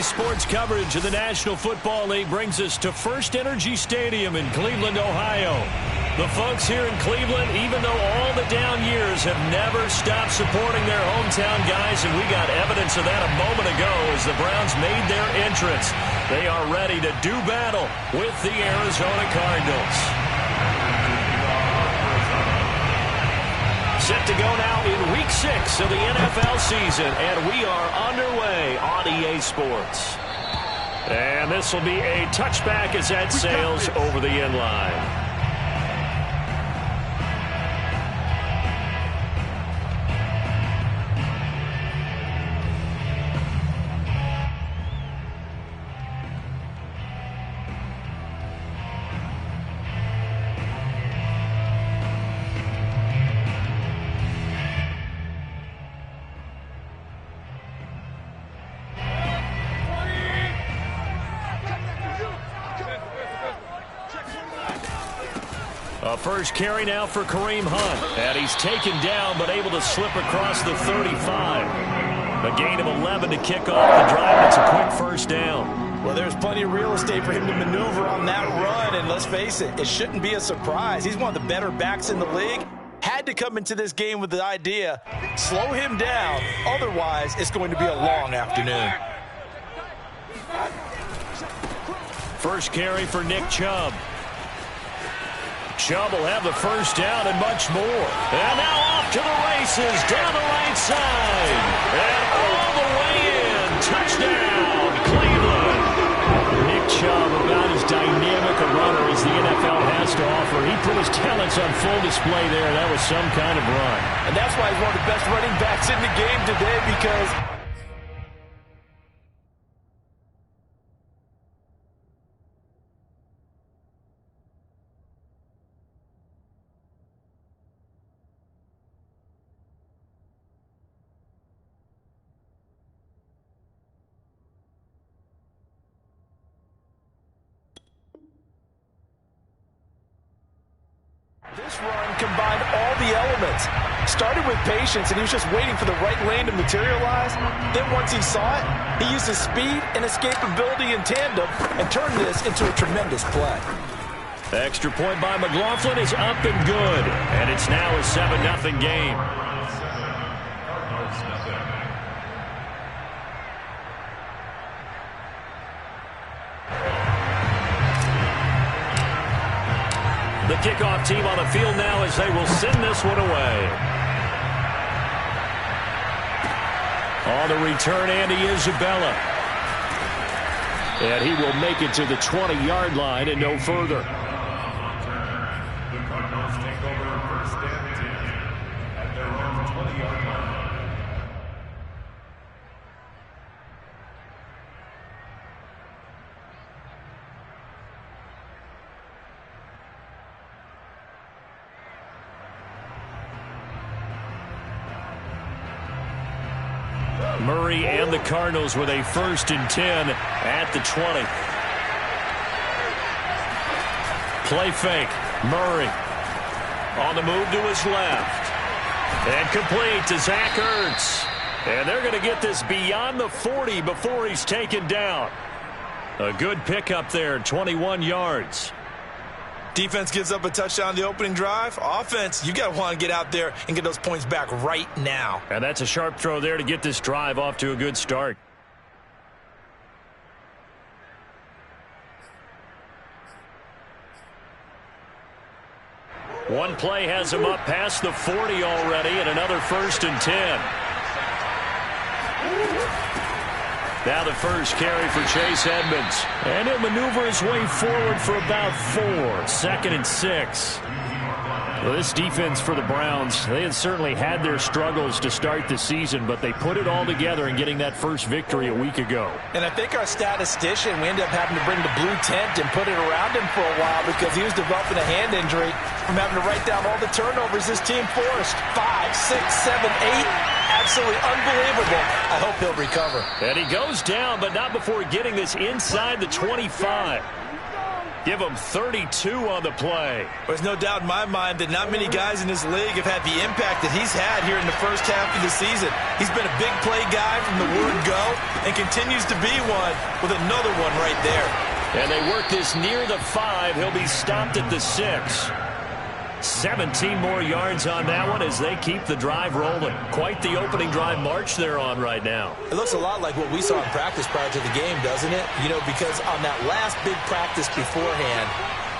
Today's sports coverage of the National Football League brings us to First Energy Stadium in Cleveland, Ohio. The folks here in Cleveland, even though all the down years, have never stopped supporting their hometown guys, and we got evidence of that a moment ago as the Browns made their entrance. They are ready to do battle with the Arizona Cardinals. Set to go now in Week 6 of the NFL season, and we are underway on EA Sports. And this will be a touchback as that sails over the end line. A first carry now for Kareem Hunt. And he's taken down but able to slip across the 35. A gain of 11 to kick off the drive. It's a quick first down. Well, there's plenty of real estate for him to maneuver on that run. And let's face it, it shouldn't be a surprise. He's one of the better backs in the league. Had to come into this game with the idea, slow him down. Otherwise, it's going to be a long afternoon. First carry for Nick Chubb. Chubb will have the first down and much more. And now off to the races down the right side. And all the way in. Touchdown, Cleveland. Nick Chubb, about as dynamic a runner as the NFL has to offer. He put his talents on full display there. That was some kind of run. And that's why he's one of the best running backs in the game today, because this run combined all the elements. Started with patience, and he was just waiting for the right lane to materialize. Then once he saw it, he used his speed and escapability in tandem and turned this into a tremendous play. The extra point by McLaughlin is up and good. And it's now a 7-0 game. The kickoff team on the field now as they will send this one away. On the return, Andy Isabella. And he will make it to the 20-yard line and no further. The Cardinals take over first and 10 at their own 20-yard line. Murray and the Cardinals with a 1st and 10 at the 20. Play fake. Murray on the move to his left. And complete to Zach Ertz. And they're going to get this beyond the 40 before he's taken down. A good pickup there, 21 yards. Defense gives up a touchdown the opening drive. Offense, you got to want to get out there and get those points back right now. And that's a sharp throw there to get this drive off to a good start. One play has him up past the 40 already, and another 1st and 10. Now the first carry for Chase Edmonds. And he'll maneuver his way forward for about 4. 2nd and 6. Well, this defense for the Browns, they had certainly had their struggles to start the season, but they put it all together in getting that first victory a week ago. And I think our statistician, we ended up having to bring the blue tent and put it around him for a while because he was developing a hand injury from having to write down all the turnovers this team forced. 5, 6, 7, 8. Absolutely unbelievable. I hope he'll recover. And he goes down, but not before getting this inside the 25. Give him 32 on the play. There's no doubt in my mind that not many guys in this league have had the impact that he's had here in the first half of the season. He's been a big play guy from the word go and continues to be one with another one right there. And they work this near the 5. He'll be stopped at the 6. 17 more yards on that one as they keep the drive rolling. Quite the opening drive march they're on right now. It looks a lot like what we saw in practice prior to the game, doesn't it? You know, because on that last big practice beforehand,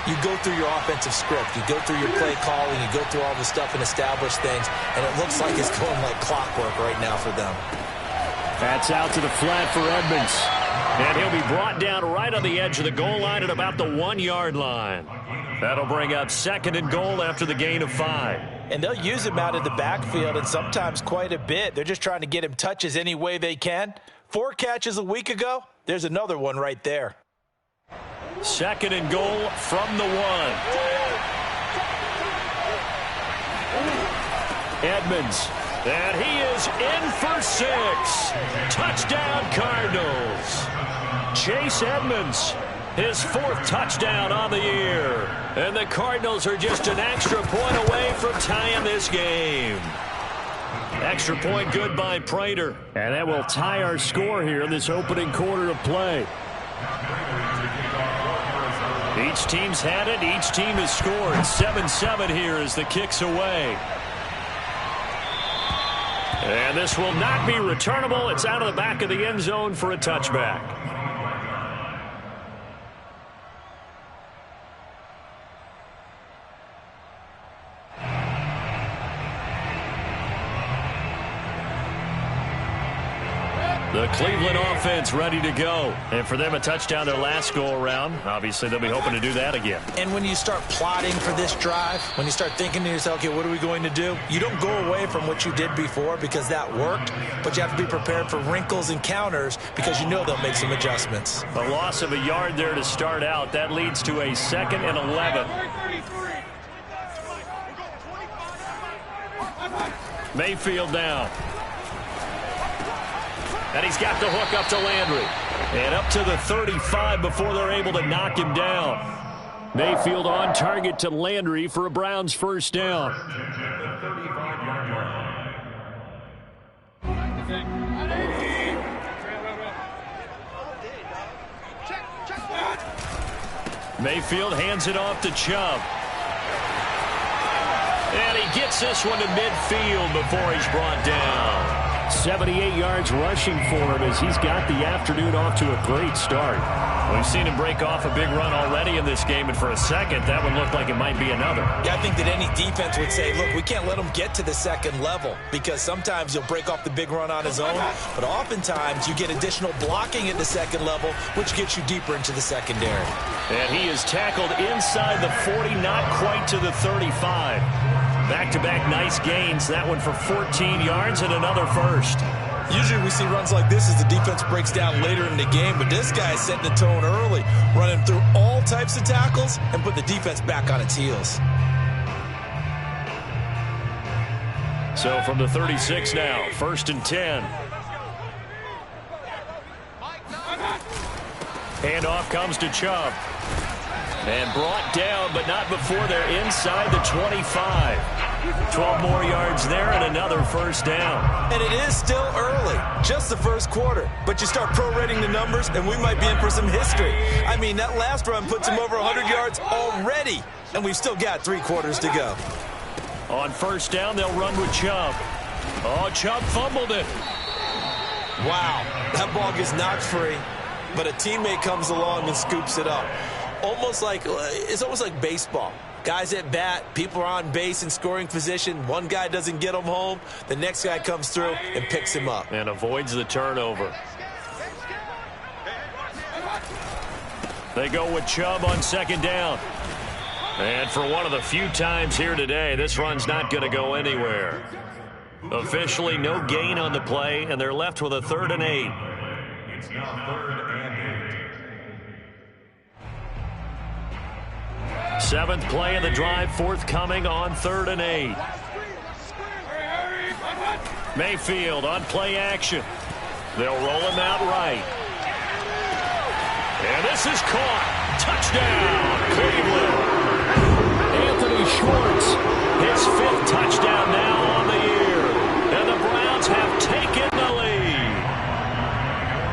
you go through your offensive script. You go through your play calling. You go through all the stuff and establish things. And it looks like it's going like clockwork right now for them. That's out to the flat for Edmonds. And he'll be brought down right on the edge of the goal line at about the 1-yard line. That'll bring up 2nd and goal after the gain of 5. And they'll use him out in the backfield and sometimes quite a bit. They're just trying to get him touches any way they can. 4 catches a week ago. There's another one right there. 2nd and goal from the 1. Edmonds. And he is in for 6. Touchdown, Cardinals. Chase Edmonds, his 4th touchdown on the year. And the Cardinals are just an extra point away from tying this game. Extra point good by Prater. And that will tie our score here in this opening quarter of play. Each team's had it. Each team has scored. 7-7 here as the kick's away. And this will not be returnable. It's out of the back of the end zone for a touchback. The Cleveland offense ready to go. And for them, a touchdown their last go-around. Obviously, they'll be hoping to do that again. And when you start plotting for this drive, when you start thinking to yourself, okay, what are we going to do? You don't go away from what you did before because that worked, but you have to be prepared for wrinkles and counters because you know they'll make some adjustments. A loss of a yard there to start out. That leads to a 2nd and 11. Mayfield down. And he's got the hook up to Landry. And up to the 35 before they're able to knock him down. Mayfield on target to Landry for a Browns first down. Mayfield hands it off to Chubb. And he gets this one to midfield before he's brought down. 78 yards rushing for him as he's got the afternoon off to a great start. We've seen him break off a big run already in this game, and for a second, that would look like it might be another. Yeah, I think that any defense would say, look, we can't let him get to the 2nd level because sometimes he'll break off the big run on his own, but oftentimes you get additional blocking at the 2nd level, which gets you deeper into the secondary. And he is tackled inside the 40, not quite to the 35. Back-to-back nice gains. That one for 14 yards and another first. Usually we see runs like this as the defense breaks down later in the game, but this guy's setting the tone early, running through all types of tackles and put the defense back on its heels. So from the 36 now, 1st and 10. Handoff comes to Chubb. And brought down, but not before they're inside the 25. 12 more yards there and another first down. And it is still early, just the first quarter. But you start prorating the numbers, and we might be in for some history. I mean, that last run puts him over 100 yards already, and we've still got 3 quarters to go. On first down, they'll run with Chubb. Oh, Chubb fumbled it. Wow, that ball gets knocked free, but a teammate comes along and scoops it up. It's almost like baseball. Guys at bat, people are on base in scoring position. One guy doesn't get him home. The next guy comes through and picks him up. And avoids the turnover. They go with Chubb on 2nd down. And for one of the few times here today, this run's not going to go anywhere. Officially no gain on the play, and they're left with a 3rd and 8. It's now 3rd and 8. 7th play of the drive forthcoming on 3rd and 8. Mayfield on play action. They'll roll him out right. And this is caught. Touchdown, Cleveland. Anthony Schwartz, his 5th touchdown now on the year. And the Browns have taken the lead.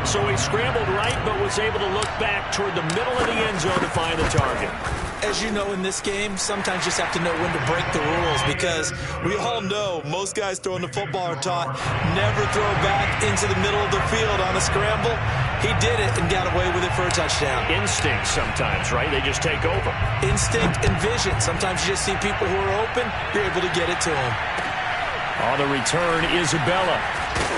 So he scrambled right, but was able to look back toward the middle of the end zone to find the target. As you know, in this game, sometimes you just have to know when to break the rules, because we all know most guys throwing the football are taught never throw back into the middle of the field on a scramble. He did it and got away with it for a touchdown. Instinct sometimes, right? They just take over. Instinct and vision. Sometimes you just see people who are open, you're able to get it to them. On the return, Isabella.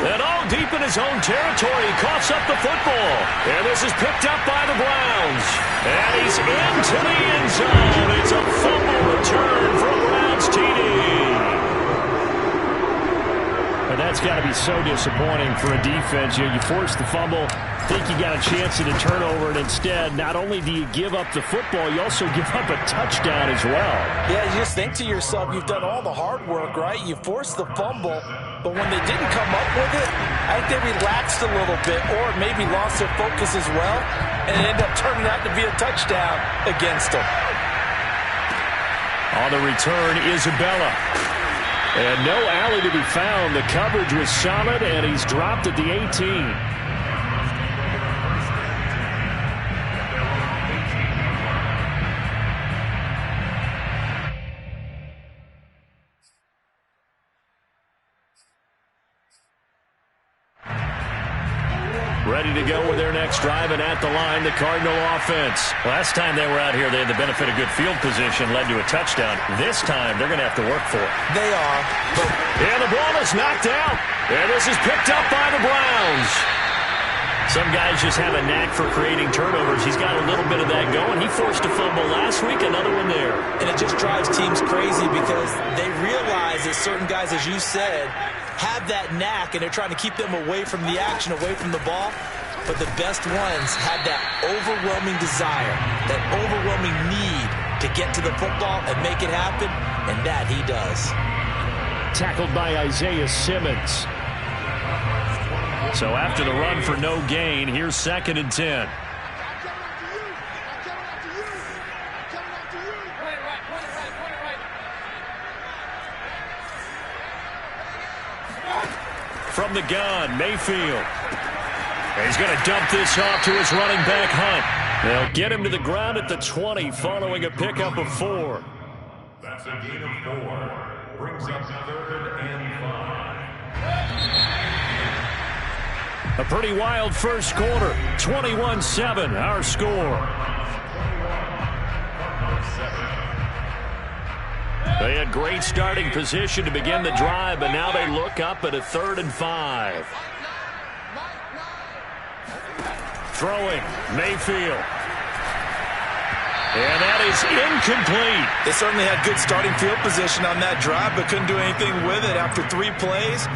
And all deep in his own territory, he coughs up the football. And this is picked up by the Browns. And he's into the end zone. It's a fumble return from Browns TD. And that's got to be so disappointing for a defense. You force the fumble, think you got a chance at a turnover, and instead, not only do you give up the football, you also give up a touchdown as well. Yeah, you just think to yourself, you've done all the hard work, right? You forced the fumble, but when they didn't come up with it, I think they relaxed a little bit, or maybe lost their focus as well, and it ended up turning out to be a touchdown against them. On the return, Isabella. And no alley to be found. The coverage was solid, and he's dropped at the 18. Ready to go with their next drive, and at the line, the Cardinal offense. Last time they were out here, they had the benefit of good field position, led to a touchdown. This time, they're going to have to work for it. They are. And the ball is knocked out. And this is picked up by the Browns. Some guys just have a knack for creating turnovers. He's got a little bit of that going. He forced a fumble last week, another one there. And it just drives teams crazy because they realize that certain guys, as you said, have that knack, and they're trying to keep them away from the action, away from the ball. But the best ones have that overwhelming desire, that overwhelming need to get to the football and make it happen, and that he does. Tackled by Isaiah Simmons. So after the run for no gain, here's 2nd and 10. From the gun, Mayfield. And he's going to dump this off to his running back, Hunt. They'll get him to the ground at the 20 following a pickup of 4. That's a gain of 4. Brings up 3rd and 5. A pretty wild first quarter. 21-7, our score. They had great starting position to begin the drive, but now they look up at a 3rd and 5. Throwing, Mayfield. And that is incomplete. They certainly had good starting field position on that drive, but couldn't do anything with it after 3 plays.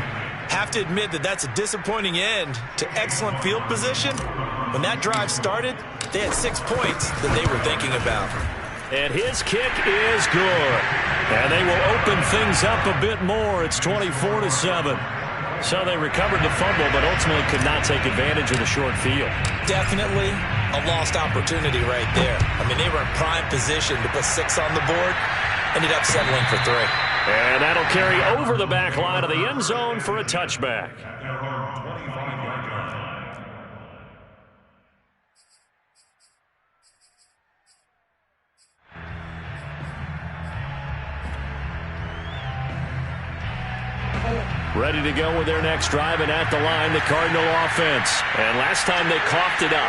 Have to admit that that's a disappointing end to excellent field position. When that drive started, they had 6 points that they were thinking about. And his kick is good. And they will open things up a bit more. It's 24-7. So they recovered the fumble, but ultimately could not take advantage of the short field. Definitely a lost opportunity right there. I mean, they were in prime position to put 6 on the board. Ended up settling for 3. And that'll carry over the back line of the end zone for a touchback. Ready to go with their next drive, and at the line, the Cardinal offense. And last time they coughed it up,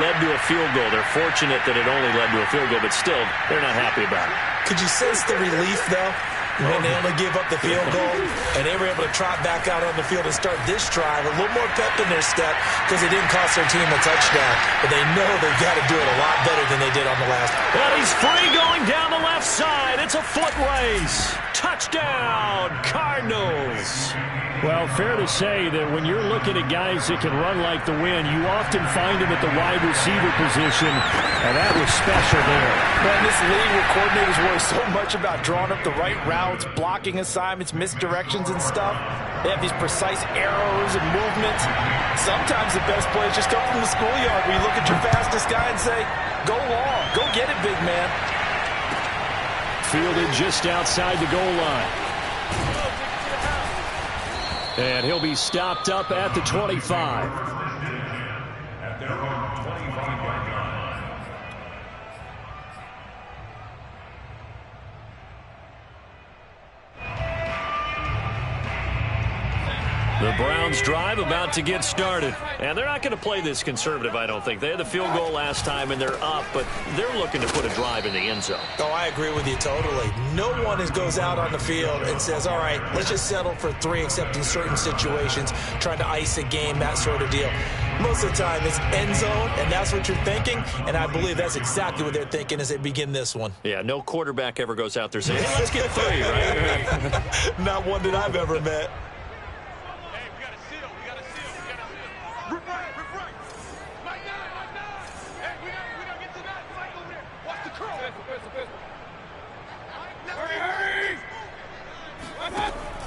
led to a field goal. They're fortunate that it only led to a field goal, but still, they're not happy about it. Could you sense the relief, though, when they only gave up the field goal, and they were able to trot back out on the field and start this drive, a little more pep in their step, because it didn't cost their team a touchdown, but they know they've got to do it a lot better than they did on the last one. Well, he's free going down the left side. It's a foot race. Touchdown, Cardinals. Well, fair to say that when you're looking at guys that can run like the wind, you often find them at the wide receiver position, and that was special there. Well, in this league where coordinators worry so much about drawing up the right route routes, blocking assignments, misdirections and stuff. They have these precise arrows and movements. Sometimes the best plays just come from the schoolyard where you look at your fastest guy and say, go long, go get it, big man. Fielded just outside the goal line. And he'll be stopped up at the 25. At their own 25-yard line. The Browns drive about to get started. And they're not going to play this conservative, I don't think. They had the field goal last time, and they're up, but they're looking to put a drive in the end zone. Oh, I agree with you totally. No one goes out on the field and says, all right, let's just settle for 3, except in certain situations, trying to ice a game, that sort of deal. Most of the time, it's end zone, and that's what you're thinking, and I believe that's exactly what they're thinking as they begin this one. Yeah, no quarterback ever goes out there saying, hey, let's get 3, right? Not one that I've ever met.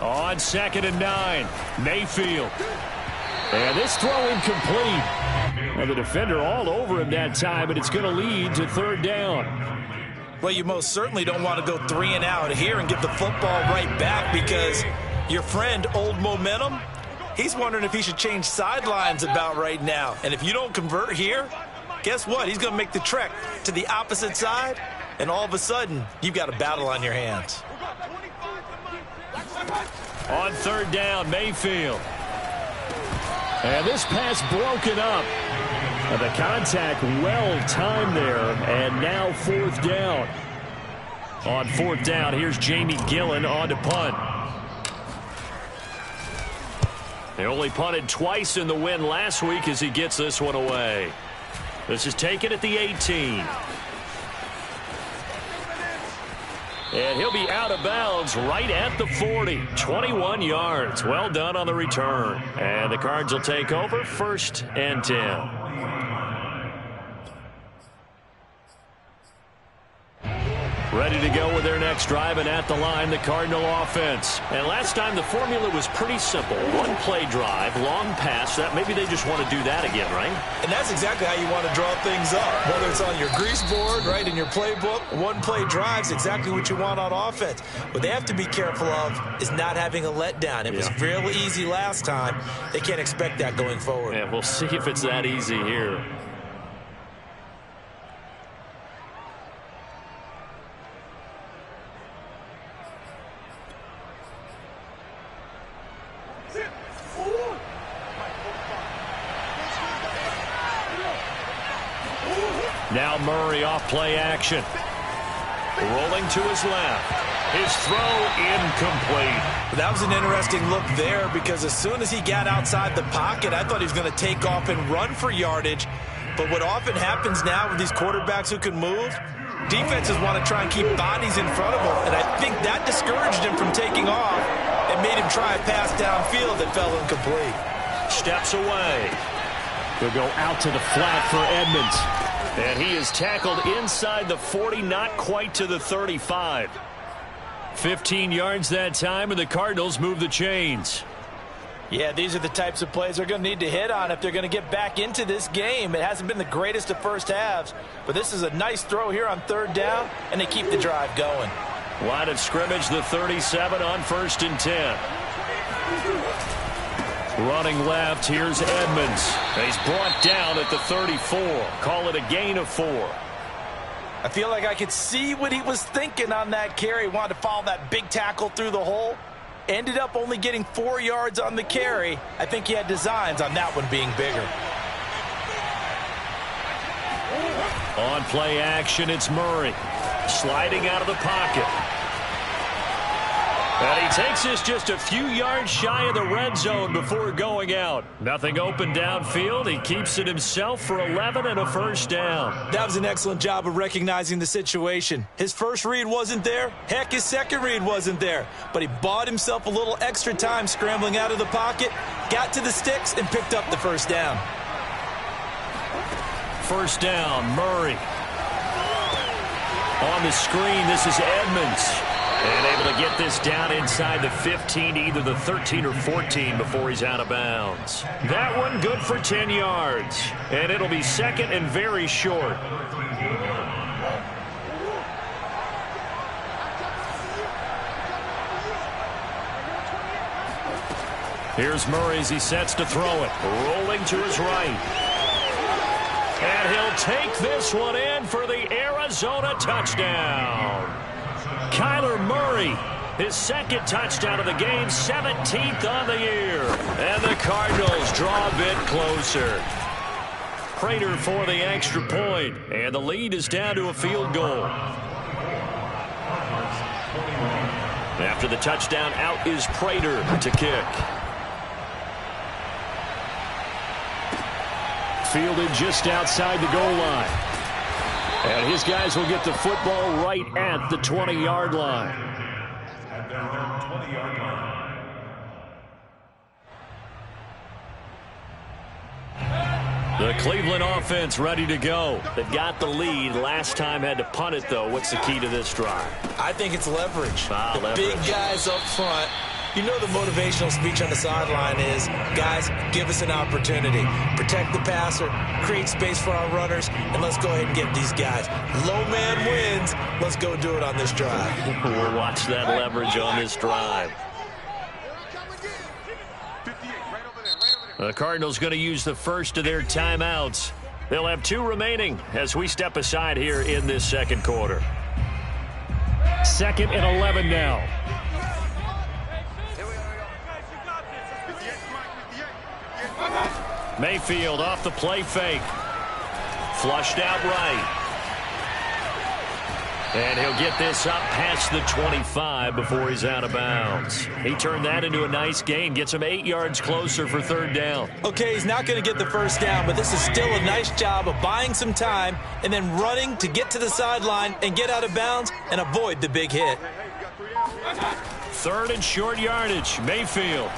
On 2nd and 9, Mayfield. And this throw incomplete. And the defender all over him that time, and it's going to lead to 3rd down. Well, you most certainly don't want to go 3 and out here and give the football right back because your friend, Old Momentum, he's wondering if he should change sidelines about right now. And if you don't convert here, guess what? He's going to make the trek to the opposite side, and all of a sudden, you've got a battle on your hands. On 3rd down, Mayfield. And this pass broken up. And the contact well timed there. And now 4th down. On 4th down, here's Jamie Gillen on to punt. They only punted twice in the win last week as he gets this one away. This is taken at the 18. And he'll be out of bounds right at the 40. 21 yards. Well done on the return. And the Cards will take over 1st and 10. Ready to go with their next drive, and at the line, the Cardinal offense. And last time, the formula was pretty simple. 1 play drive, long pass. That maybe they just want to do that again, right? And that's exactly how you want to draw things up. Whether it's on your grease board, right, in your playbook, 1 play drive is exactly what you want on offense. What they have to be careful of is not having a letdown. It was really easy last time. They can't expect that going forward. Yeah, we'll see if it's that easy here. Now Murray off play action. Rolling to his left. His throw incomplete. That was an interesting look there because as soon as he got outside the pocket, I thought he was going to take off and run for yardage. But what often happens now with these quarterbacks who can move, defenses want to try and keep bodies in front of them. And I think that discouraged him from taking off and made him try a pass downfield that fell incomplete. Steps away. He'll go out to the flat for Edmonds. And he is tackled inside the 40, not quite to the 35. 15 yards that time, and the Cardinals move the chains. Yeah, these are the types of plays they're going to need to hit on if they're going to get back into this game. It hasn't been the greatest of first halves, but this is a nice throw here on 3rd down, and they keep the drive going. Line of scrimmage, the 37 on 1st and 10. Running left, here's Edmonds. He's brought down at the 34. Call it a gain of 4. I feel like I could see what he was thinking on that carry. Wanted to follow that big tackle through the hole. Ended up only getting 4 yards on the carry. I think he had designs on that one being bigger. On play action, it's Murray. Sliding out of the pocket. And he takes this just a few yards shy of the red zone before going out. Nothing open downfield. He keeps it himself for 11 and a 1st down. That was an excellent job of recognizing the situation. His first read wasn't there. Heck, his second read wasn't there. But he bought himself a little extra time scrambling out of the pocket, got to the sticks, and picked up the 1st down. 1st down, Murray. On the screen, this is Edmonds. And able to get this down inside the 15, either the 13 or 14 before he's out of bounds. That one good for 10 yards. And it'll be second and very short. Here's Murray as he sets to throw it. Rolling to his right. And he'll take this one in for the Arizona touchdown. Kyler Murray, his second touchdown of the game, 17th on the year. And the Cardinals draw a bit closer. Prater for the extra point, and the lead is down to a field goal. After the touchdown, out is Prater to kick. Fielded just outside the goal line. And his guys will get the football right at the 20-yard line. At their own 20-yard line. The Cleveland offense ready to go. They've got the lead. Last time had to punt it, though. What's the key to this drive? I think it's leverage. Leverage. Big guys up front. You know the motivational speech on the sideline is, guys, give us an opportunity. Protect the passer, create space for our runners, and let's go ahead and get these guys. Low man wins. Let's go do it on this drive. We'll watch that leverage on this drive. The Cardinals going to use the first of their timeouts. They'll have 2 remaining as we step aside here in this second quarter. 2nd and 11 now. Mayfield off the play fake. Flushed out right. And he'll get this up past the 25 before he's out of bounds. He turned that into a nice gain. Gets him 8 yards closer for 3rd down. Okay, he's not going to get the first down, but this is still a nice job of buying some time and then running to get to the sideline and get out of bounds and avoid the big hit. 3rd and short yardage. Mayfield.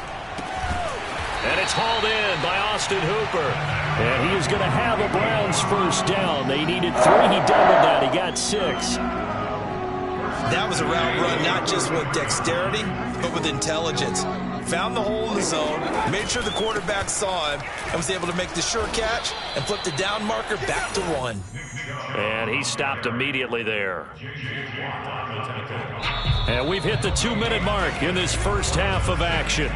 And it's hauled in by Austin Hooper. And he is going to have a Browns first down. They needed 3. He doubled that. He got 6. That was a route run, not just with dexterity, but with intelligence. Found the hole in the zone, made sure the quarterback saw him, and was able to make the sure catch and flip the down marker back to 1. And he stopped immediately there. And we've hit the 2-minute mark in this first half of action.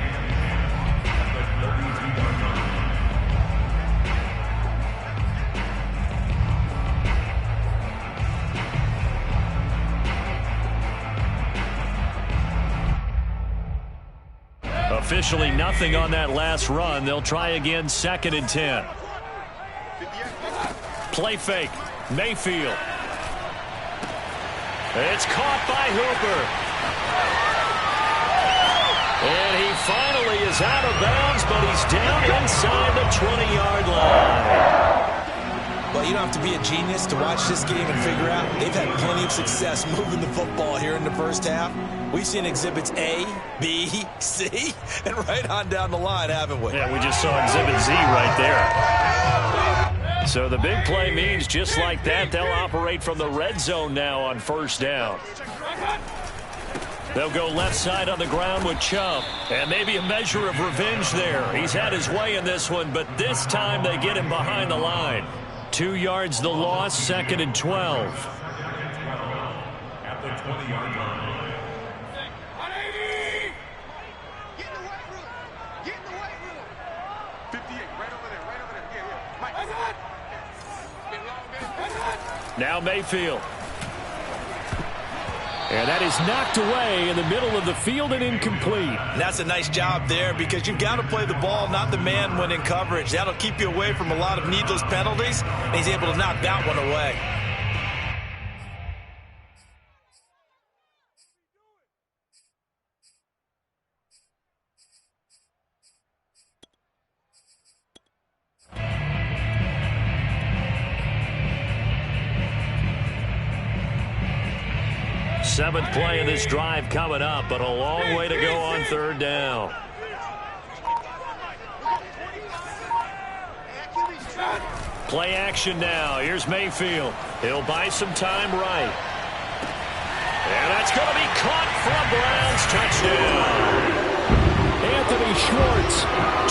Officially nothing on that last run. They'll try again, 2nd and 10. Play fake. Mayfield. It's caught by Hooper. And he finally is out of bounds, but he's down inside the 20-yard line. Well, you don't have to be a genius to watch this game and figure out they've had plenty of success moving the football here in the first half. We've seen exhibits A, B, C, and right on down the line, haven't we? Yeah, we just saw exhibit Z right there. So the big play means just like that, they'll operate from the red zone now on 1st down. They'll go left side on the ground with Chubb. And maybe a measure of revenge there. He's had his way in this one, but this time they get him behind the line. 2 yards the loss, 2nd and 12. At the 20-yard line. Get in the weight room. Get in the weight room. 58, right over there, right over there. Yeah. Mike, Now Mayfield. And that is knocked away in the middle of the field and incomplete. And that's a nice job there because you've got to play the ball, not the man when in coverage. That'll keep you away from a lot of needless penalties, and he's able to knock that one away. Seventh play of this drive coming up, but a long way to go on 3rd down. Play action now. Here's Mayfield. He'll buy some time right. And that's going to be caught for a Browns touchdown. Anthony Schwartz,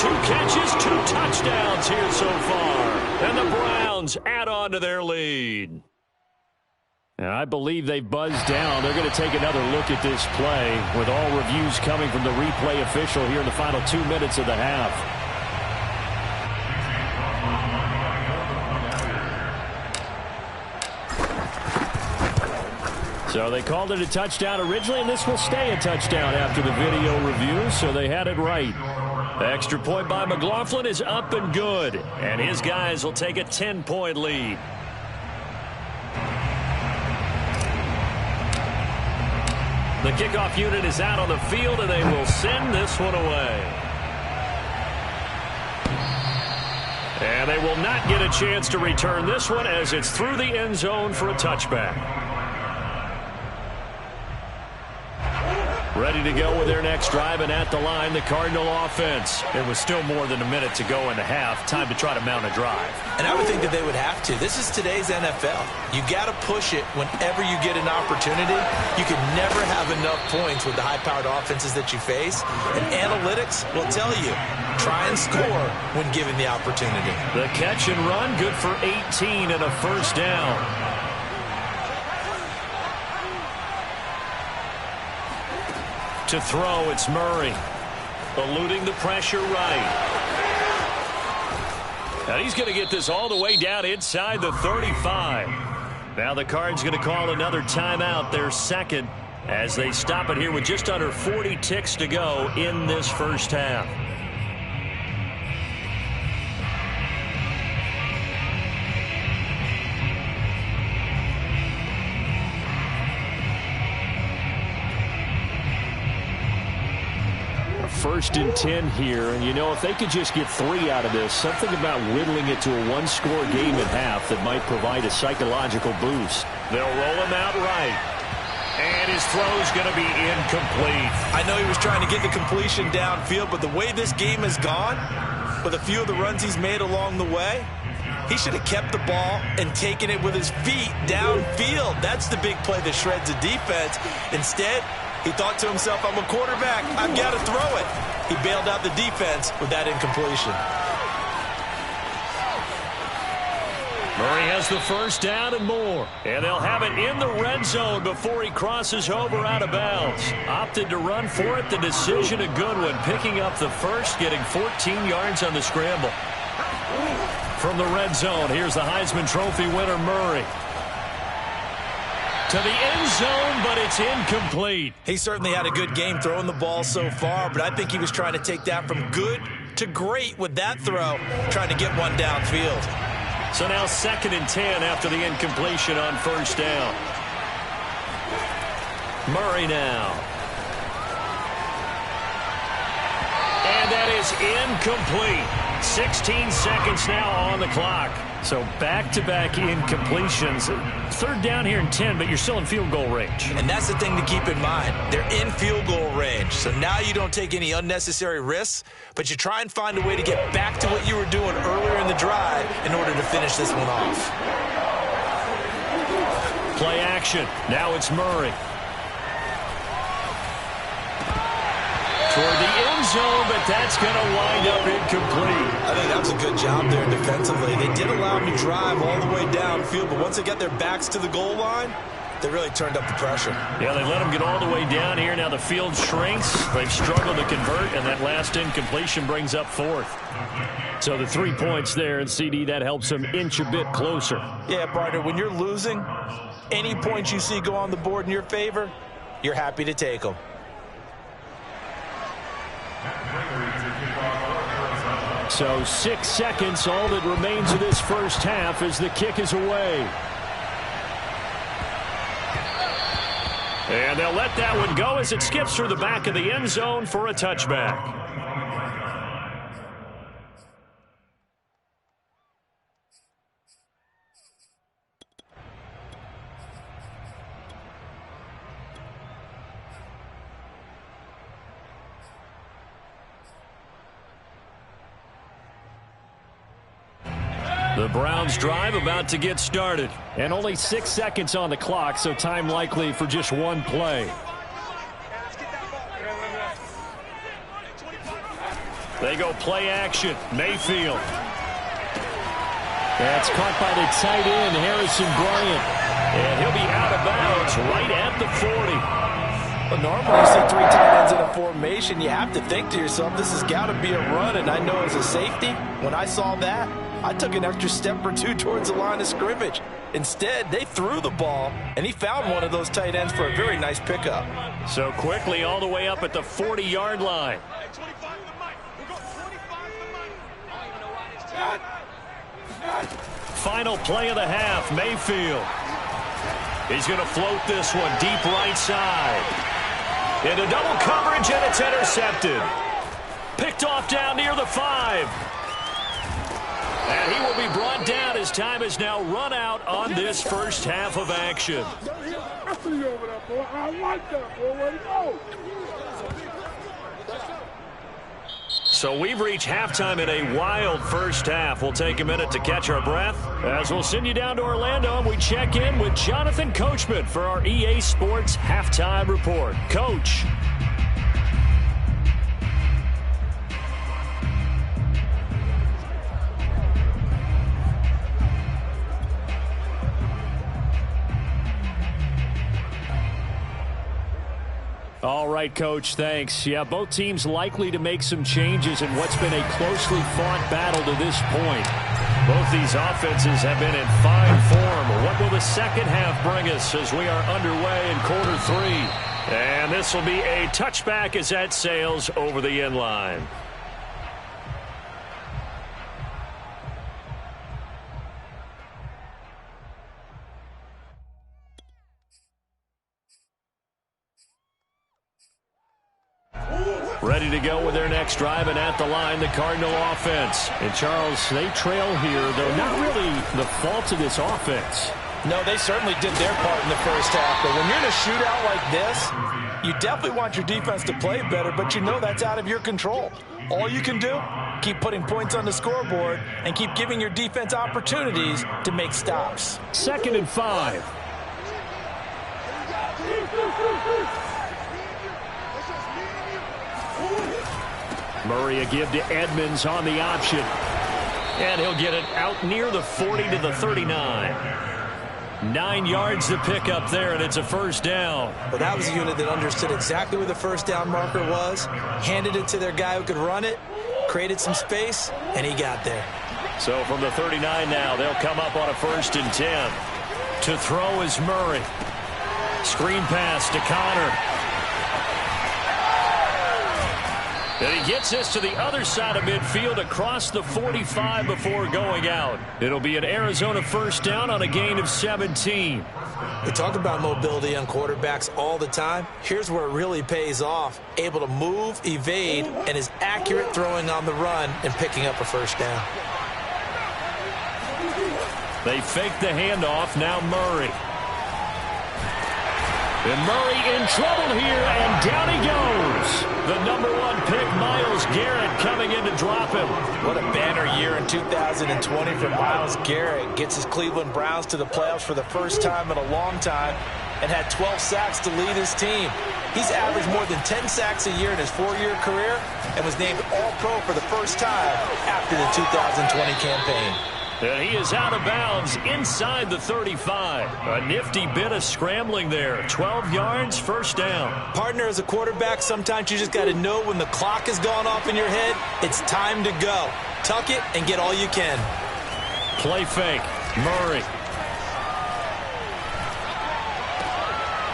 2 catches, 2 touchdowns here so far. And the Browns add on to their lead. And I believe they've buzzed down. They're going to take another look at this play with all reviews coming from the replay official here in the final 2 minutes of the half. So they called it a touchdown originally, and this will stay a touchdown after the video review, so they had it right. The extra point by McLaughlin is up and good, and his guys will take a 10-point lead. The kickoff unit is out on the field, and they will send this one away. And they will not get a chance to return this one as it's through the end zone for a touchback. Ready to go with their next drive, and at the line, the Cardinal offense. It was still more than a minute to go in the half. Time to try to mount a drive. And I would think that they would have to. This is today's NFL. You got to push it whenever you get an opportunity. You can never have enough points with the high-powered offenses that you face. And analytics will tell you, try and score when given the opportunity. The catch and run, good for 18 and a first down. To throw, it's Murray. Eluding the pressure right. And he's going to get this all the way down inside the 35. Now the Cards going to call another timeout, their second, as they stop it here with just under 40 ticks to go in this first half. First and 10 here, and you know, if they could just get 3 out of this, something about whittling it to a 1-score game at half that might provide a psychological boost. They'll roll him out right, and his throw's going to be incomplete. I know he was trying to get the completion downfield, but the way this game has gone, with a few of the runs he's made along the way, he should have kept the ball and taken it with his feet downfield. That's the big play that shreds the defense. Instead, he thought to himself, I'm a quarterback, I've got to throw it. He bailed out the defense with that incompletion. Murray has the first down and more. And they'll have it in the red zone before he crosses over out of bounds. Opted to run for it. The decision a good one. Picking up the first, getting 14 yards on the scramble. From the red zone, here's the Heisman Trophy winner, Murray. To the end zone, but it's incomplete. He certainly had a good game throwing the ball so far, but I think he was trying to take that from good to great with that throw, trying to get one downfield. So now 2nd and 10 after the incompletion on first down. Murray now. And that is incomplete. 16 seconds now on the clock. So back-to-back incompletions. 3rd down here and 10, but you're still in field goal range. And that's the thing to keep in mind. They're in field goal range. So now you don't take any unnecessary risks, but you try and find a way to get back to what you were doing earlier in the drive in order to finish this one off. Play action. Now it's Murray. Toward the end zone, but that's going to wind up incomplete. I think that was a good job there defensively. They did allow him to drive all the way downfield, but once they got their backs to the goal line, they really turned up the pressure. Yeah, they let him get all the way down here. Now the field shrinks. They've struggled to convert, and that last incompletion brings up 4th. So the 3 points there, and CD, that helps them inch a bit closer. Yeah, partner, when you're losing, any points you see go on the board in your favor, you're happy to take them. So 6 seconds, all that remains of this first half as the kick is away. And they'll let that one go as it skips through the back of the end zone for a touchback. The Browns drive about to get started. And only 6 seconds on the clock, so time likely for just one play. They go play action. Mayfield. That's caught by the tight end, Harrison Bryant. And he'll be out of bounds right at the 40. But normally you see 3 tight ends in a formation, you have to think to yourself, this has got to be a run. And I know as a safety, when I saw that, I took an extra step or 2 towards the line of scrimmage. Instead, they threw the ball, and he found one of those tight ends for a very nice pickup. So quickly all the way up at the 40-yard line. Final play of the half, Mayfield. He's going to float this one deep right side. Into double coverage, and it's intercepted. Picked off down near the 5. And he will be brought down as time is now run out on this first half of action. I see you over there, boy. I like that, boy. Where you go? So we've reached halftime in a wild first half. We'll take a minute to catch our breath as we'll send you down to Orlando and we check in with Jonathan Coachman for our EA Sports Halftime Report. Coach. All right, Coach, thanks. Yeah, both teams likely to make some changes in what's been a closely fought battle to this point. Both these offenses have been in fine form. What will the second half bring us as we are underway in quarter 3? And this will be a touchback as that sails over the end line. Ready to go with their next drive, and at the line, the Cardinal offense. And, Charles, they trail here, though not really the fault of this offense. No, they certainly did their part in the first half. But when you're in a shootout like this, you definitely want your defense to play better, but you know that's out of your control. All you can do, keep putting points on the scoreboard and keep giving your defense opportunities to make stops. 2nd and 5. Murray a give to Edmonds on the option. And he'll get it out near the 40 to the 39. 9 yards to pick up there, and it's a first down. Well, that was a unit that understood exactly where the first down marker was, handed it to their guy who could run it, created some space, and he got there. So from the 39 now, they'll come up on a 1st and 10. To throw is Murray. Screen pass to Connor. And he gets this to the other side of midfield across the 45 before going out. It'll be an Arizona first down on a gain of 17. We talk about mobility on quarterbacks all the time. Here's where it really pays off. Able to move, evade, and is accurate throwing on the run and picking up a first down. They fake the handoff. Now Murray. And Murray in trouble here, and down he goes. The #1 pick, Myles Garrett, coming in to drop him. What a banner year in 2020 for Myles Garrett. Gets his Cleveland Browns to the playoffs for the first time in a long time and had 12 sacks to lead his team. He's averaged more than 10 sacks a year in his 4-year career and was named All-Pro for the first time after the 2020 campaign. And he is out of bounds inside the 35. A nifty bit of scrambling there. 12 yards, first down. Partner, as a quarterback, sometimes you just got to know when the clock has gone off in your head, it's time to go. Tuck it and get all you can. Play fake. Murray.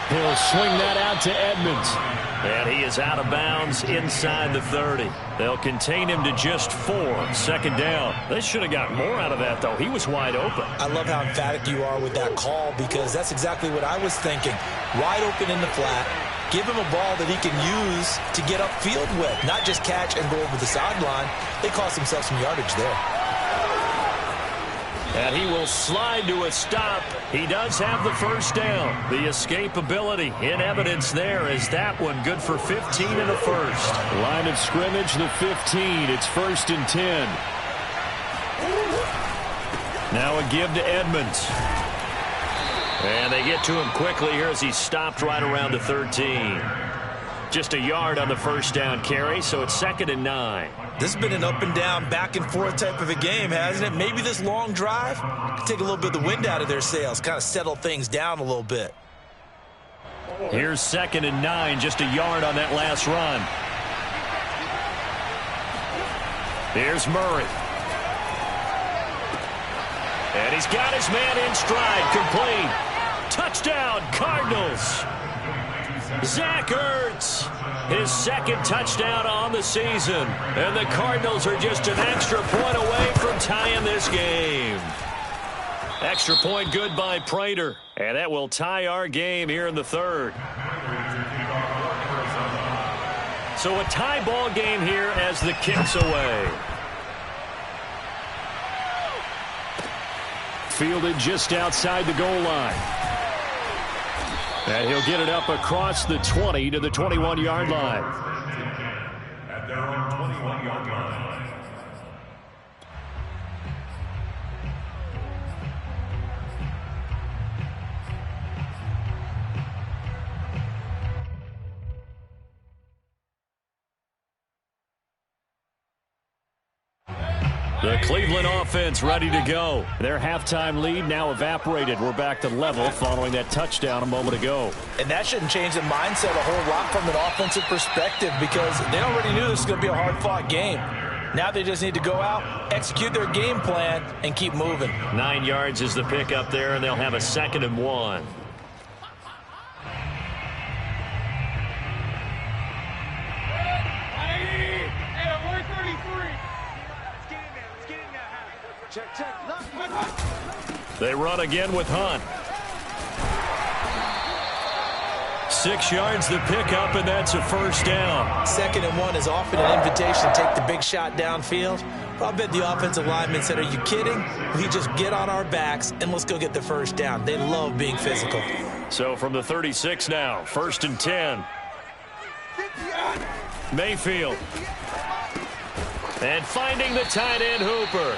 He'll swing that out to Edmonds. And he is out of bounds inside the 30. They'll contain him to just 4. 2nd down. They should have got more out of that, though. He was wide open. I love how emphatic you are with that call, because that's exactly what I was thinking. Wide open in the flat. Give him a ball that he can use to get upfield with, not just catch and go over the sideline. They cost themselves some yardage there. And he will slide to a stop. He does have the first down. The escapability in evidence there is that one good for 15 and a first. Line of scrimmage, the 15. It's 1st and 10. Now a give to Edmonds. And they get to him quickly here as he stopped right around the 13. Just a yard on the first down carry, so it's 2nd and 9. This has been an up and down, back and forth type of a game, hasn't it? Maybe this long drive could take a little bit of the wind out of their sails, kind of settle things down a little bit. Here's 2nd and 9, just a yard on that last run. Here's Murray. And he's got his man in stride, complete. Touchdown, Cardinals. Zach Ertz, his 2nd touchdown on the season. And the Cardinals are just an extra point away from tying this game. Extra point good by Prater. And that will tie our game here in the 3rd. So a tie ball game here as the kick's away. Fielded just outside the goal line. And he'll get it up across the 20 to the 21-yard line. At their own 21-yard line. The Cleveland offense ready to go. Their halftime lead now evaporated. We're back to level following that touchdown a moment ago. And that shouldn't change the mindset a whole lot from an offensive perspective because they already knew this was going to be a hard-fought game. Now they just need to go out, execute their game plan, and keep moving. 9 yards is the pick up there, and they'll have a 2nd and 1. They run again with Hunt. 6 yards the pickup, and that's a first down. 2nd and 1 is often an invitation to take the big shot downfield. I bet the offensive lineman said, are you kidding? We just get on our backs and let's go get the first down. They love being physical. So from the 36 now, 1st and 10. Mayfield. And finding the tight end Hooper.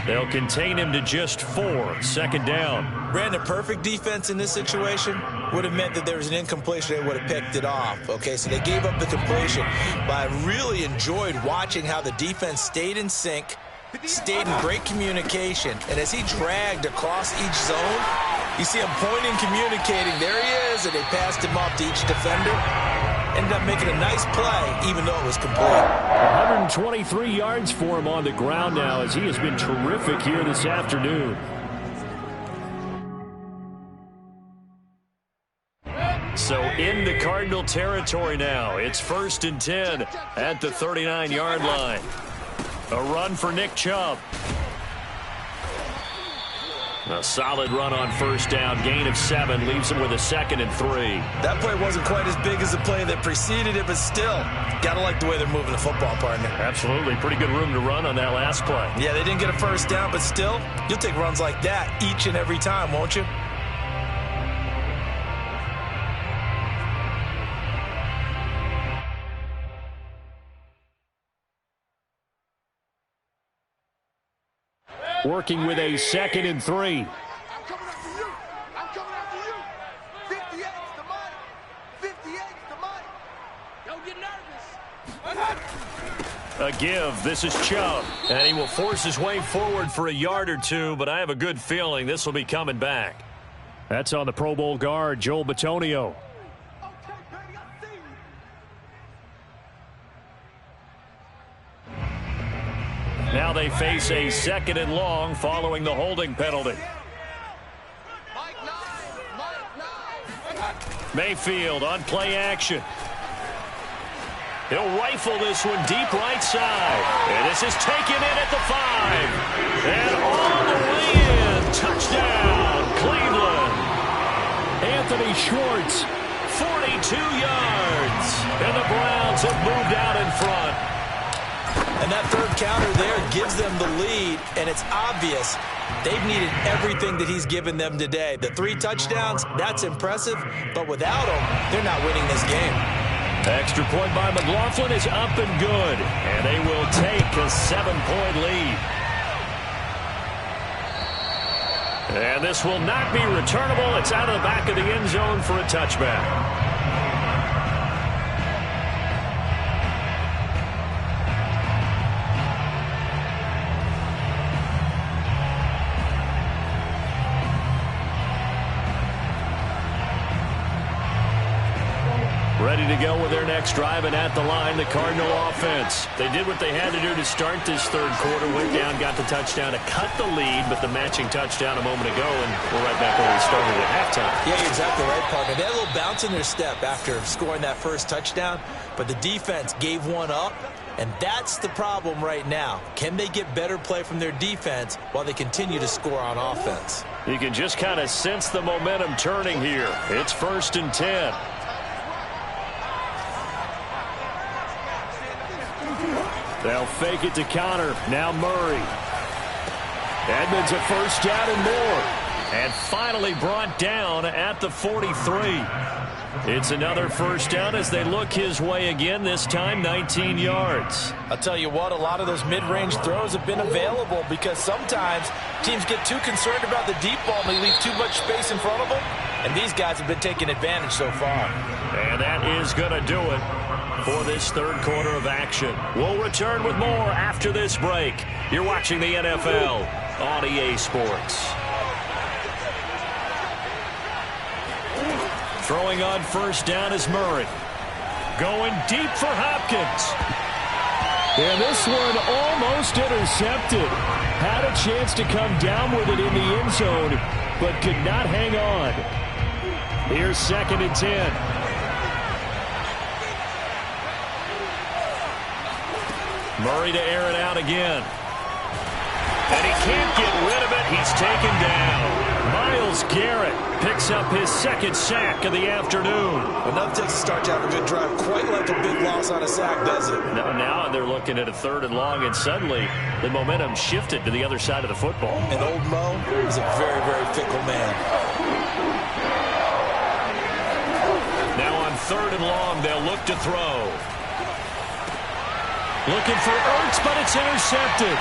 They'll contain him to just 4. 2nd down. Brandon, perfect defense in this situation would have meant that there was an incompletion. They would have picked it off. Okay, so they gave up the completion. But I really enjoyed watching how the defense stayed in sync, stayed in great communication. And as he dragged across each zone, you see him pointing, communicating. There he is, and they passed him off to each defender. Ended up making a nice play, even though it was complete. 123 yards for him on the ground now as he has been terrific here this afternoon. So in the Cardinal territory now. It's 1st and 10 at the 39-yard line. A run for Nick Chubb. A solid run on first down. Gain of 7 leaves him with a 2nd and 3. That play wasn't quite as big as the play that preceded it, but still, got to like the way they're moving the football, partner. Absolutely. Pretty good room to run on that last play. Yeah, they didn't get a first down, but still, you'll take runs like that each and every time, won't you? Working with a 2nd and 3. I'm coming after you. I'm coming after you. 58's the money. 58's the money. Don't get nervous. A give. This is Chubb. And he will force his way forward for a yard or 2, but I have a good feeling this will be coming back. That's on the Pro Bowl guard, Joel Bitonio. Okay, baby, I see you. Now they face a 2nd and long following the holding penalty. Mayfield on play action. He'll rifle this one deep right side. And this is taken in at the 5. And all the way in. Touchdown, Cleveland. Anthony Schwartz, 42 yards. And the Browns have moved out in front. And that third counter there gives them the lead, and it's obvious they've needed everything that he's given them today. The 3 touchdowns, that's impressive, but without him, they're not winning this game. Extra point by McLaughlin is up and good, and they will take a 7-point lead. And this will not be returnable. It's out of the back of the end zone for a touchback. Ready to go with their next drive, and at the line, the Cardinal offense. They did what they had to do to start this third quarter, went down, got the touchdown to cut the lead, but the matching touchdown a moment ago, and we're right back where we started at halftime. Yeah, you're exactly right, partner. They had a little bounce in their step after scoring that first touchdown, but the defense gave one up, and that's the problem right now. Can they get better play from their defense while they continue to score on offense? You can just kind of sense the momentum turning here. It's 1st and 10. They'll fake it to counter. Now Murray. Edmonds a first down and more. And finally brought down at the 43. It's another first down as they look his way again, this time 19 yards. I'll tell you what, a lot of those mid-range throws have been available because sometimes teams get too concerned about the deep ball and they leave too much space in front of them. And these guys have been taking advantage so far. And that is going to do it for this third quarter of action. We'll return with more after this break. You're watching the NFL on EA Sports. Throwing on first down is Murray. Going deep for Hopkins. And this one almost intercepted. Had a chance to come down with it in the end zone, but could not hang on. Here's 2nd and 10. Murray to air it out again. And he can't get rid of it. He's taken down. Myles Garrett picks up his 2nd sack of the afternoon. Enough takes a start to have a good drive. Quite like a big loss on a sack, does it? Now they're looking at a 3rd and long, and suddenly the momentum shifted to the other side of the football. And old Mo is a very, very fickle man. Now on 3rd and long, they'll look to throw. Looking for Ertz, but it's intercepted.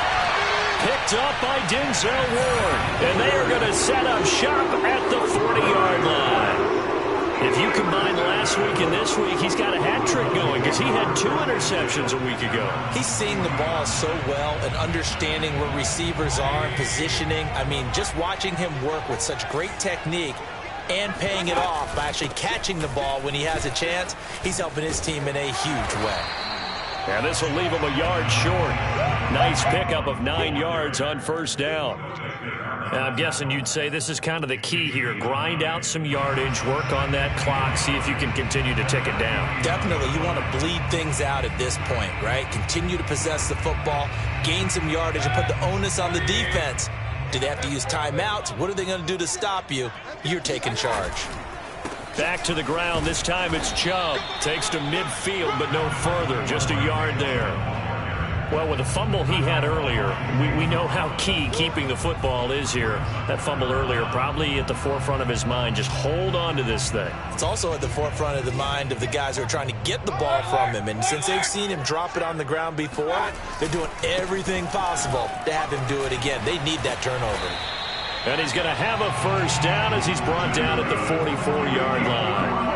Picked up by Denzel Ward. And they are going to set up shop at the 40-yard line. If you combine last week and this week, he's got a hat trick going because he had 2 interceptions a week ago. He's seeing the ball so well and understanding where receivers are, positioning. I mean, just watching him work with such great technique and paying it off by actually catching the ball when he has a chance, he's helping his team in a huge way. And this will leave him a yard short. Nice pickup of 9 yards on first down. Now, I'm guessing you'd say this is kind of the key here. Grind out some yardage, work on that clock, see if you can continue to tick it down. Definitely. You want to bleed things out at this point, right? Continue to possess the football, gain some yardage, and put the onus on the defense. Do they have to use timeouts? What are they going to do to stop you? You're taking charge. Back to the ground. This time it's Chubb. Takes to midfield, but no further. Just a yard there. Well, with the fumble he had earlier, we know how key keeping the football is here. That fumble earlier probably at the forefront of his mind. Just hold on to this thing. It's also at the forefront of the mind of the guys who are trying to get the ball from him. And since they've seen him drop it on the ground before, they're doing everything possible to have him do it again. They need that turnover. And he's going to have a first down as he's brought down at the 44-yard line.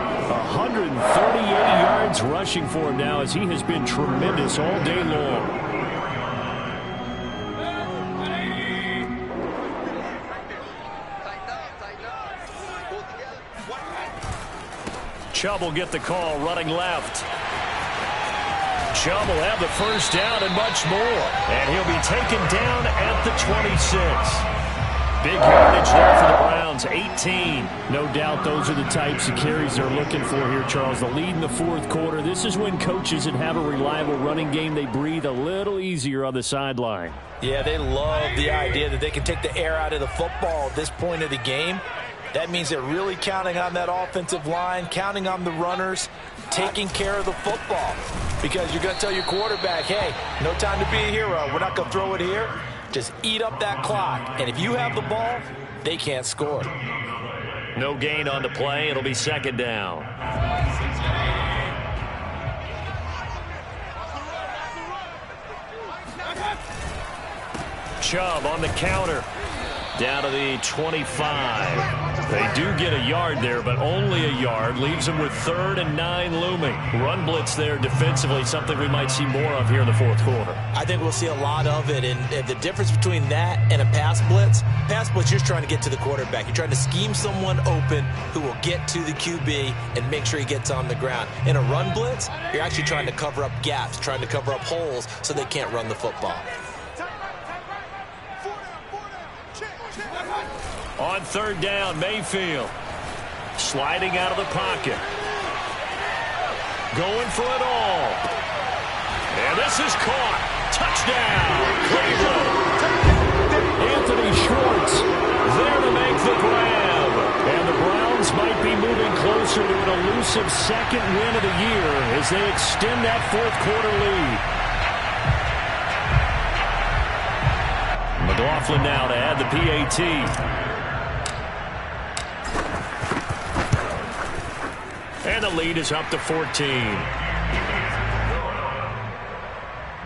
138 yards rushing for him now as he has been tremendous all day long. Chubb will get the call running left. Chubb will have the first down and much more. And he'll be taken down at the 26. Big yardage there for the Browns, 18. No doubt those are the types of carries they're looking for here, Charles. The lead in the fourth quarter. This is when coaches that have a reliable running game, they breathe a little easier on the sideline. Yeah, they love the idea that they can take the air out of the football at this point of the game. That means they're really counting on that offensive line, counting on the runners, taking care of the football. Because you're going to tell your quarterback, hey, no time to be a hero. We're not going to throw it here. Just eat up that clock. And if you have the ball, they can't score. No gain on the play. It'll be second down. Chubb on the counter. Down to the 25. They do get a yard there, but only a yard. Leaves them with 3rd and 9 looming. Run blitz there defensively, something we might see more of here in the fourth quarter. I think we'll see a lot of it, and the difference between that and a pass blitz, you're just trying to get to the quarterback. You're trying to scheme someone open who will get to the QB and make sure he gets on the ground. In a run blitz, you're actually trying to cover up gaps, trying to cover up holes so they can't run the football. On 3rd down, Mayfield sliding out of the pocket. Going for it all. And this is caught. Touchdown, Cleveland. Anthony Schwartz there to make the grab. And the Browns might be moving closer to an elusive 2nd win of the year as they extend that 4th quarter lead. McLaughlin now to add the PAT. And the lead is up to 14.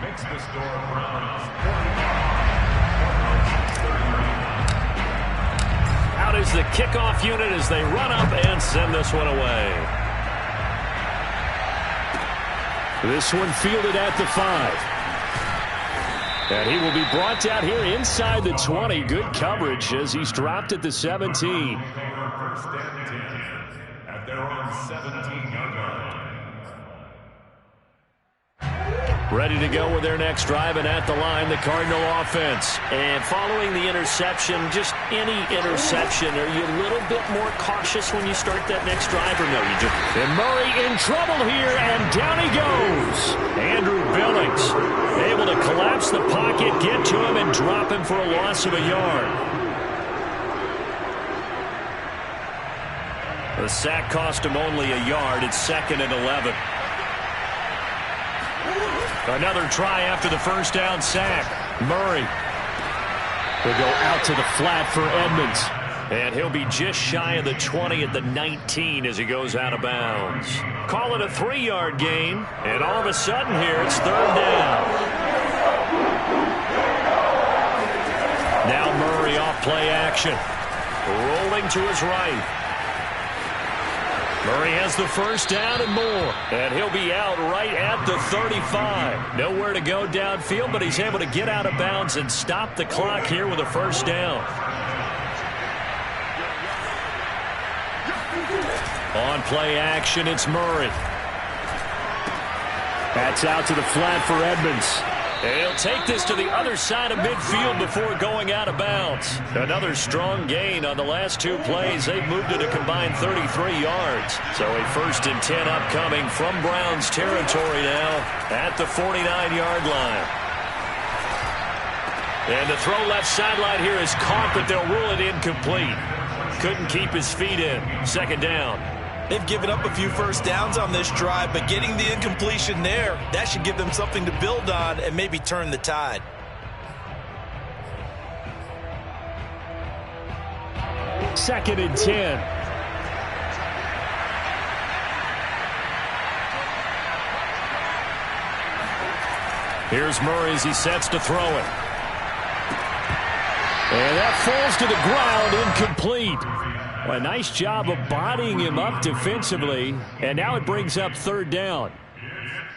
Makes the score Browns 45. Out is the kickoff unit as they run up and send this one away. This one fielded at the 5. And he will be brought down here inside the 20. Good coverage as he's dropped at the 17. First and 10 at their own 17-yard line. Ready to go with their next drive, and at the line, the Cardinal offense. And following the interception, just any interception, are you a little bit more cautious when you start that next drive, or no? You just... And Murray in trouble here, and down he goes. Andrew Billings able to collapse the pocket, get to him, and drop him for a loss of a yard. The sack cost him only a yard. It's 2nd and 11. Another try after the first down sack. Murray will go out to the flat for Edmonds. And he'll be just shy of the 20 at the 19 as he goes out of bounds. Call it a 3-yard gain. And all of a sudden here, it's 3rd down. Now Murray off play action. Rolling to his right. Murray has the first down and more. And he'll be out right at the 35. Nowhere to go downfield, but he's able to get out of bounds and stop the clock here with a first down. On play action, it's Murray. That's out to the flat for Edmonds. And he'll take this to the other side of midfield before going out of bounds. Another strong gain on the last 2 plays. They've moved it a combined 33 yards. So a 1st and 10 upcoming from Browns territory now at the 49-yard line. And the throw left sideline here is caught, but they'll rule it incomplete. Couldn't keep his feet in. 2nd down. They've given up a few first downs on this drive, but getting the incompletion there, that should give them something to build on and maybe turn the tide. Second and 10. Here's Murray as he sets to throw it. And that falls to the ground, incomplete. Well, a nice job of bodying him up defensively. And now it brings up 3rd down.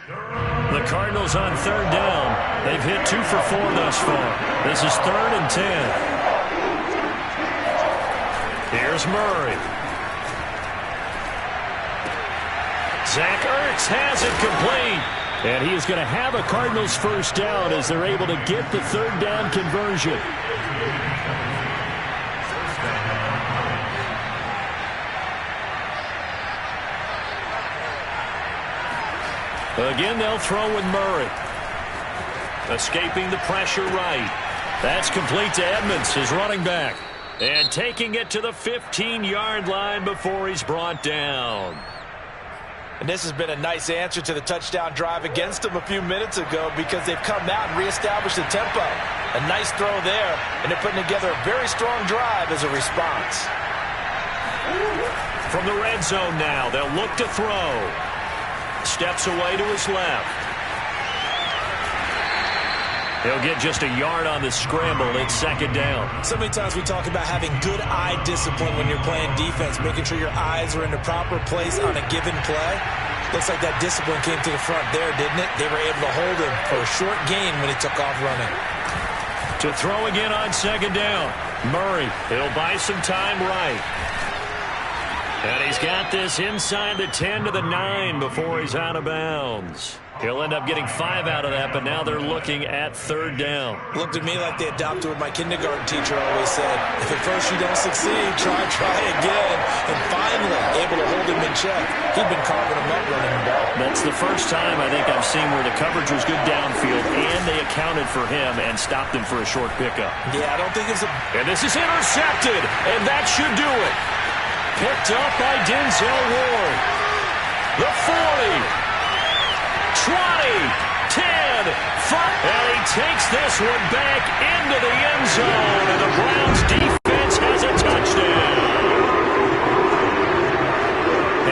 The Cardinals on 3rd down. They've hit 2 for 4 thus far. This is 3rd and 10. Here's Murray. Zach Ertz has it complete. And he is going to have a Cardinals first down as they're able to get the 3rd down conversion. Again, they'll throw with Murray. Escaping the pressure right. That's complete to Edmonds, his running back. And taking it to the 15-yard line before he's brought down. And this has been a nice answer to the touchdown drive against them a few minutes ago because they've come out and reestablished the tempo. A nice throw there, and they're putting together a very strong drive as a response. From the red zone now, they'll look to throw. Steps away to his left. He'll get just a yard on the scramble. It's second down. So many times we talk about having good eye discipline when you're playing defense, making sure your eyes are in the proper place on a given play. Looks like that discipline came to the front there, didn't it? They were able to hold him for a short gain when he took off running. To throw again on second down. Murray, he'll buy some time right. And he's got this inside the 10 to the 9 before he's out of bounds. He'll end up getting 5 out of that, but now they're looking at third down. Looked to me like they adopted what my kindergarten teacher always said. If at first you don't succeed, try again. And finally, able to hold him in check. He'd been carving him up running the ball. That's the first time I think I've seen where the coverage was good downfield, and they accounted for him and stopped him for a short pickup. Yeah, I don't think it's a... And this is intercepted, and that should do it. Picked up by Denzel Ward. The 40. 20, 10, 5, and he takes this one back into the end zone, and the Browns defense has a touchdown.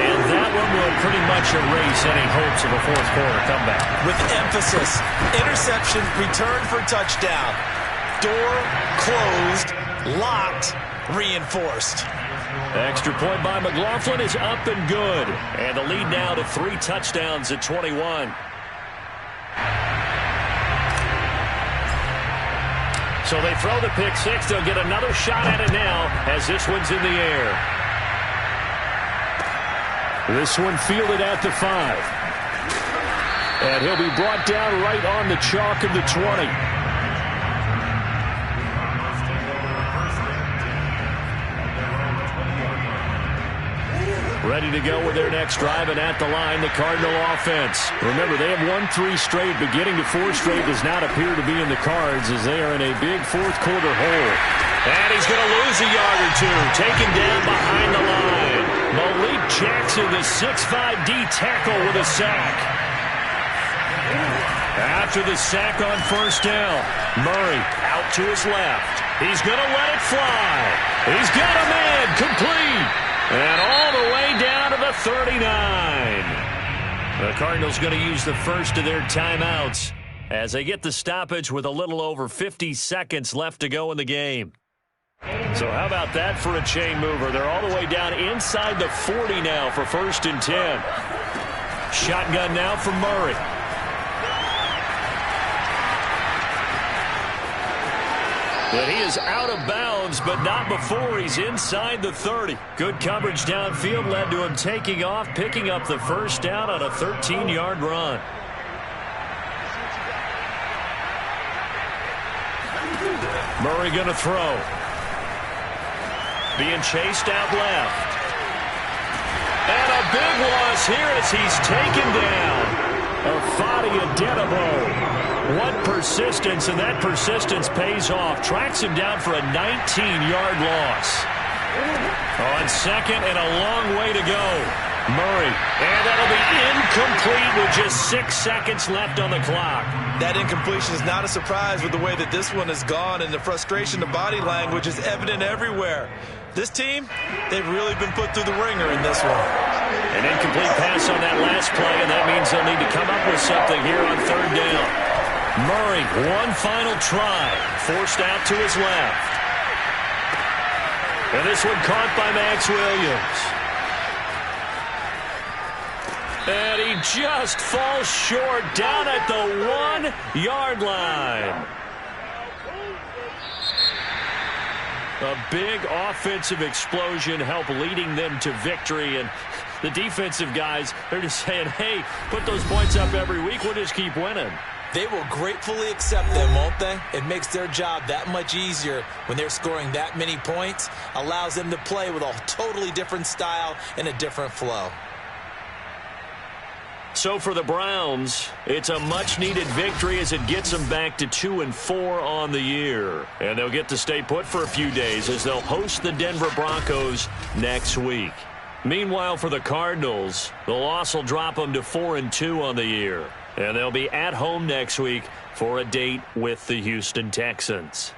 And that one will pretty much erase any hopes of a fourth quarter comeback. With emphasis, interception, return for touchdown. Door closed, locked, reinforced. Extra point by McLaughlin is up and good. And the lead now to 3 touchdowns at 21. So they throw the pick six. They'll get another shot at it now as this one's in the air. This one fielded at the 5. And he'll be brought down right on the chalk of the 20. Ready to go with their next drive, and at the line, the Cardinal offense. Remember, they have won 3 straight, but getting to 4 straight does not appear to be in the cards as they are in a big fourth quarter hole. And he's going to lose a yard or two, taken down behind the line. Malik Jackson, the 6'5" D tackle with a sack. After the sack on first down, Murray out to his left. He's going to let it fly. He's got a man complete. And all the way down to the 39. The Cardinals going to use the first of their timeouts as they get the stoppage with a little over 50 seconds left to go in the game. So how about that for a chain mover? They're all the way down inside the 40 now for 1st and 10. Shotgun now for Murray. But he is out of bounds, but not before he's inside the 30. Good coverage downfield led to him taking off, picking up the first down on a 13-yard run. Murray going to throw. Being chased out left. And a big loss here as he's taken down. Afadi Adenabo. What persistence, and that persistence pays off. Tracks him down for a 19-yard loss. On second and a long way to go. Murray, and that'll be incomplete with just 6 seconds left on the clock. That incompletion is not a surprise with the way that this one has gone, and the frustration, the body language is evident everywhere. This team, they've really been put through the ringer in this one. An incomplete pass on that last play, and that means they'll need to come up with something here on third down. Murray, one final try, forced out to his left. And this one caught by Max Williams. And he just falls short down at the 1-yard line. A big offensive explosion helped leading them to victory. And the defensive guys, they're just saying, hey, put those points up every week. We'll just keep winning. They will gratefully accept them, won't they? It makes their job that much easier when they're scoring that many points. Allows them to play with a totally different style and a different flow. So for the Browns, it's a much-needed victory as it gets them back to 2-4 on the year. And they'll get to stay put for a few days as they'll host the Denver Broncos next week. Meanwhile, for the Cardinals, the loss will drop them to 4-2 on the year. And they'll be at home next week for a date with the Houston Texans.